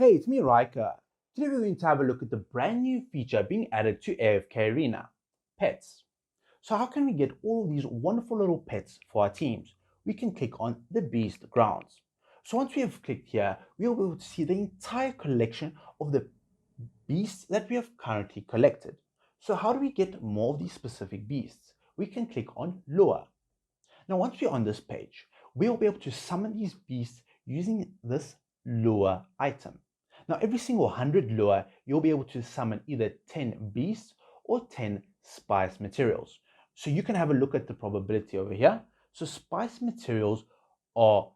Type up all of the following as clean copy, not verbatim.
Hey, it's me, Riker. Today we're going to have a look at the brand new feature being added to AFK Arena, pets. So how can we get all of these wonderful little pets for our teams? We can click on the Beast Grounds. So once we have clicked here, we'll be able to see the entire collection of the beasts that we have currently collected. So how do we get more of these specific beasts? We can click on Lure. Now once we're on this page, we'll be able to summon these beasts using this lure item. Now every single 100 lure, you'll be able to summon either 10 beasts or 10 spice materials. So you can have a look at the probability over here. So spice materials are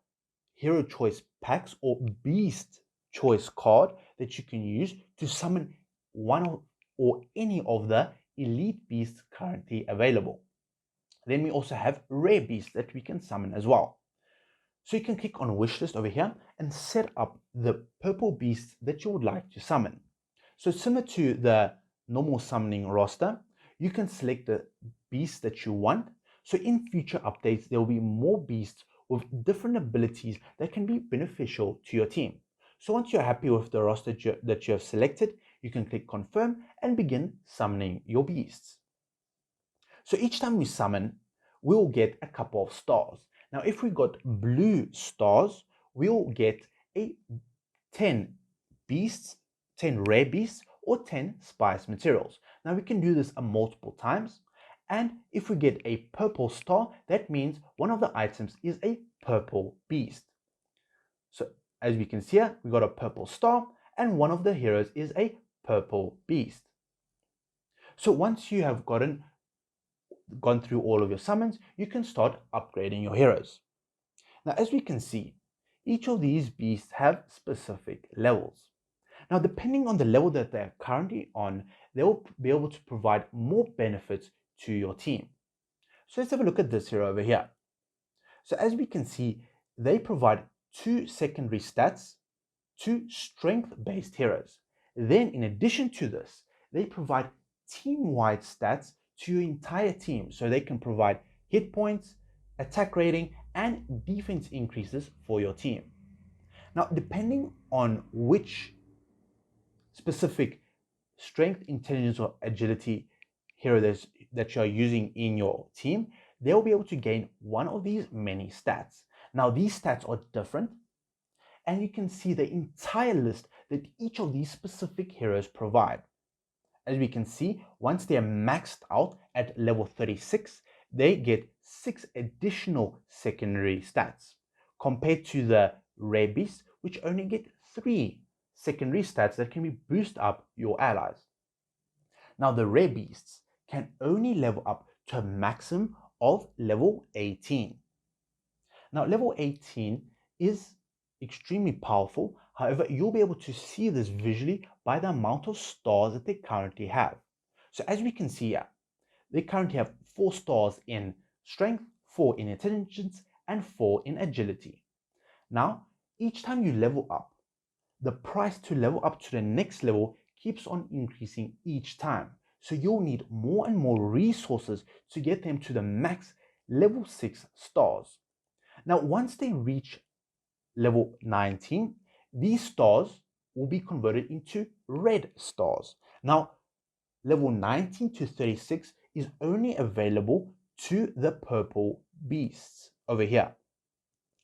hero choice packs or beast choice card that you can use to summon one or any of the elite beasts currently available. Then we also have rare beasts that we can summon as well. So you can click on wishlist over here and set up the purple beasts that you would like to summon. So similar to the normal summoning roster, you can select the beasts that you want. So in future updates, there will be more beasts with different abilities that can be beneficial to your team. So once you're happy with the roster that you have selected, you can click confirm and begin summoning your beasts. So each time we summon, we'll get a couple of stars. Now, if we got blue stars, we'll get a 10 beasts, 10 rare beasts, or 10 spice materials. Now, we can do this multiple times. And if we get a purple star, that means one of the items is a purple beast. So as we can see here, we got a purple star, and one of the heroes is a purple beast. So once you have gone through all of your summons, you can start upgrading your heroes. Now, as we can see, each of these beasts have specific levels. Now, depending on the level that they're currently on, they will be able to provide more benefits to your team. So let's have a look at this hero over here. So as we can see, they provide 2 secondary stats to strength-based heroes. Then, in addition to this, they provide team-wide stats to your entire team, so they can provide hit points, attack rating, and defense increases for your team. Now, depending on which specific strength, intelligence, or agility hero that you are using in your team, they'll be able to gain one of these many stats. Now, these stats are different, and you can see the entire list that each of these specific heroes provide. As we can see, once they are maxed out at level 36, they get 6 additional secondary stats, compared to the rare beasts, which only get 3 secondary stats that can be boost up your allies. Now, the rare beasts can only level up to a maximum of level 18. Now, level 18 is extremely powerful. However, you'll be able to see this visually by the amount of stars that they currently have. So as we can see here, they currently have 4 stars in strength, 4 in intelligence, and 4 in agility. Now, each time you level up, the price to level up to the next level keeps on increasing each time. So you'll need more and more resources to get them to the max level 6 stars. Now, once they reach level 19, these stars will be converted into red stars. Now, level 19 to 36 is only available to the purple beasts over here.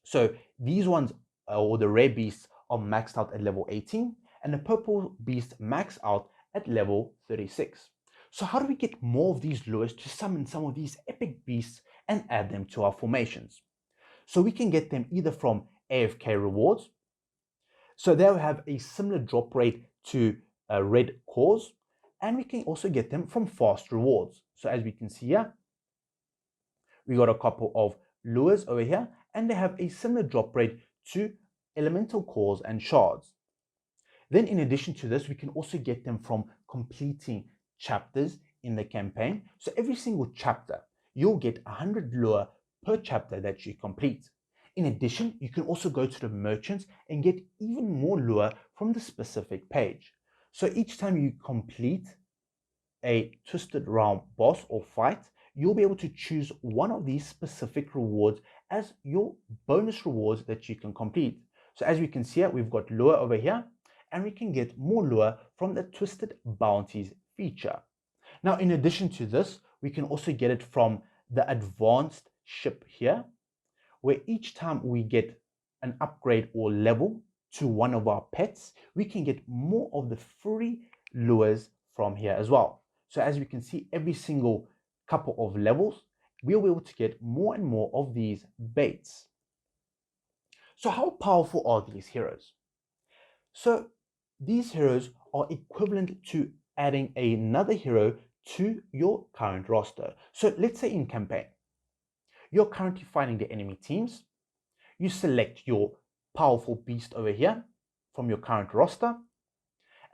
So these ones, or the rare beasts, are maxed out at level 18, and the purple beast max out at level 36. So how do we get more of these lures to summon some of these epic beasts and add them to our formations? So we can get them either from AFK rewards. So they'll have a similar drop rate to red cores, and we can also get them from fast rewards. So as we can see here, we got a couple of lures over here, and they have a similar drop rate to elemental cores and shards. Then in addition to this, we can also get them from completing chapters in the campaign. So every single chapter, you'll get 100 lure per chapter that you complete. In addition, you can also go to the merchants and get even more lure from the specific page. So each time you complete a Twisted Realm boss or fight, you'll be able to choose one of these specific rewards as your bonus rewards that you can complete. So as we can see here, we've got lure over here, and we can get more lure from the Twisted Bounties feature. Now, in addition to this, we can also get it from the advanced ship here, where each time we get an upgrade or level to one of our pets, we can get more of the free lures from here as well. So as we can see, every single couple of levels, we'll be able to get more and more of these baits. So how powerful are these heroes? So these heroes are equivalent to adding another hero to your current roster. So let's say in campaign, you're currently fighting the enemy teams. You select your powerful beast over here from your current roster.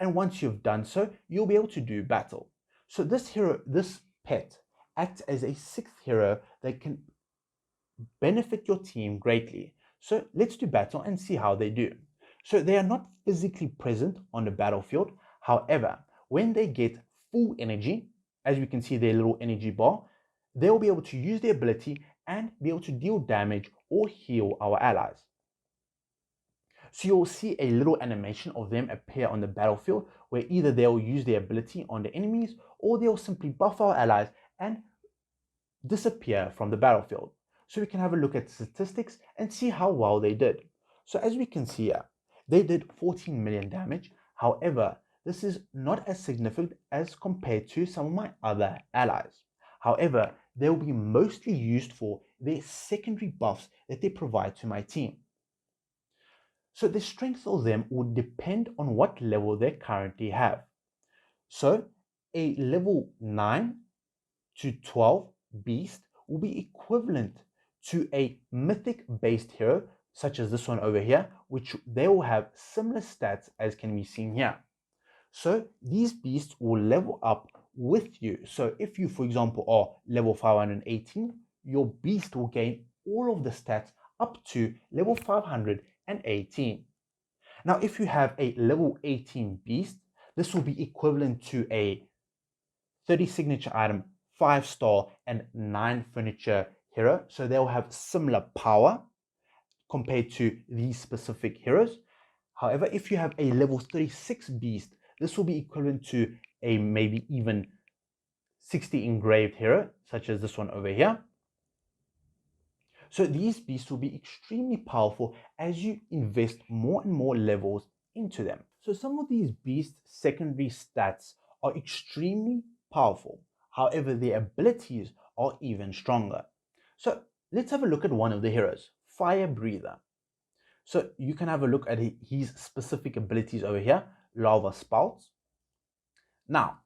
And once you've done so, you'll be able to do battle. So this hero, this pet, acts as a sixth hero that can benefit your team greatly. So let's do battle and see how they do. So they are not physically present on the battlefield. However, when they get full energy, as we can see their little energy bar, they'll be able to use their ability and be able to deal damage or heal our allies. So you'll see a little animation of them appear on the battlefield where either they'll use their ability on the enemies or they'll simply buff our allies and disappear from the battlefield. So we can have a look at statistics and see how well they did. So as we can see here, they did 14 million damage. However, this is not as significant as compared to some of my other allies. However, they will be mostly used for their secondary buffs that they provide to my team. So the strength of them would depend on what level they currently have. So a level 9 to 12 beast will be equivalent to a mythic based hero such as this one over here, which they will have similar stats as can be seen here. So these beasts will level up with you. So if you, for example, are level 518, your beast will gain all of the stats up to level 518. Now, if you have a level 18 beast, this will be equivalent to a 30 signature item, 5-star, and 9 furniture hero. So they'll have similar power compared to these specific heroes. However, if you have a level 36 beast, this will be equivalent to a maybe even 60 engraved hero, such as this one over here. So these beasts will be extremely powerful as you invest more and more levels into them. So some of these beasts' secondary stats are extremely powerful. However, their abilities are even stronger. So let's have a look at one of the heroes, Fire Breather. So you can have a look at his specific abilities over here, Lava Spouts. Now,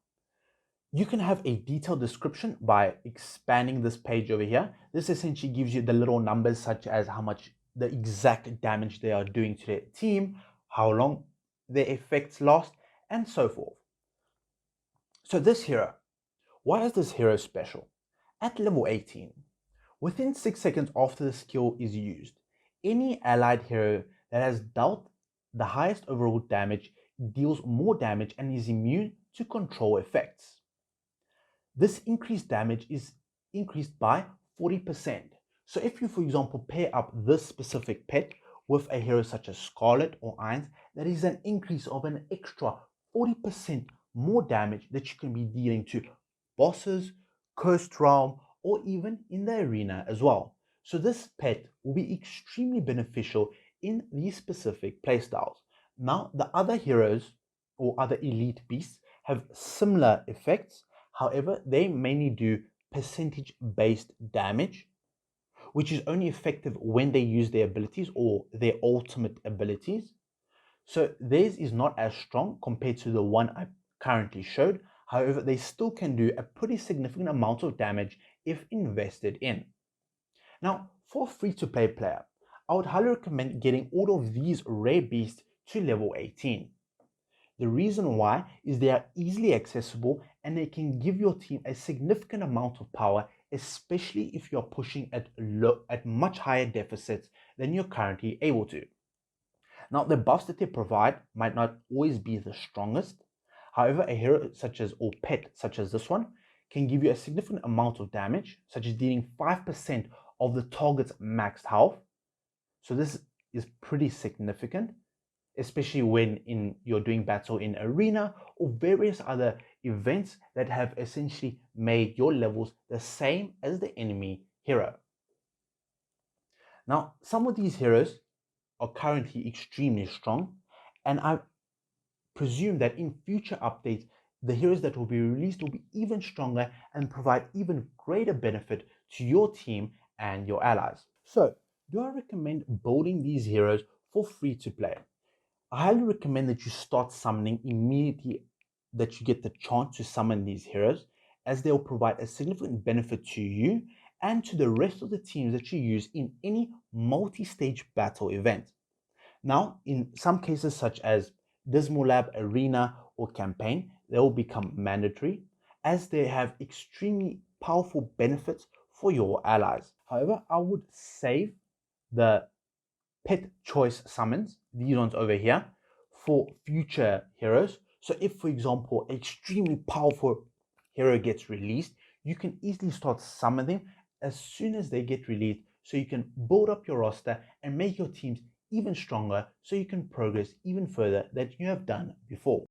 you can have a detailed description by expanding this page over here. This essentially gives you the little numbers such as how much the exact damage they are doing to their team, how long their effects last, and so forth. So this hero, why is this hero special? At level 18, within 6 seconds after the skill is used, any allied hero that has dealt the highest overall damage deals more damage and is immune to control effects. This increased damage is increased by 40%. So if you, for example, pair up this specific pet with a hero such as Scarlet or Irons, that is an increase of an extra 40% more damage that you can be dealing to bosses, Cursed Realm, or even in the arena as well. So this pet will be extremely beneficial in these specific playstyles. Now, the other heroes or other elite beasts have similar effects. However, they mainly do percentage-based damage, which is only effective when they use their abilities or their ultimate abilities. So theirs is not as strong compared to the one I currently showed. However, they still can do a pretty significant amount of damage if invested in. Now, for a free-to-play player, I would highly recommend getting all of these rare beasts to level 18. The reason why is they are easily accessible and they can give your team a significant amount of power, especially if you're pushing at much higher deficits than you're currently able to. Now, the buffs that they provide might not always be the strongest. However, a hero such as, or pet such as this one, can give you a significant amount of damage, such as dealing 5% of the target's maxed health. So this is pretty significant, especially when you're doing battle in arena or various other events that have essentially made your levels the same as the enemy hero. Now, some of these heroes are currently extremely strong, and I presume that in future updates, the heroes that will be released will be even stronger and provide even greater benefit to your team and your allies. So, do I recommend building these heroes for free to play? I highly recommend that you start summoning immediately that you get the chance to summon these heroes, as they will provide a significant benefit to you and to the rest of the teams that you use in any multi-stage battle event. Now, in some cases such as Dismal Lab, Arena, or Campaign, they will become mandatory as they have extremely powerful benefits for your allies. However, I would save the pet choice summons, these ones over here, for future heroes. So if, for example, an extremely powerful hero gets released, you can easily start summoning them as soon as they get released, so you can build up your roster and make your teams even stronger so you can progress even further than you have done before.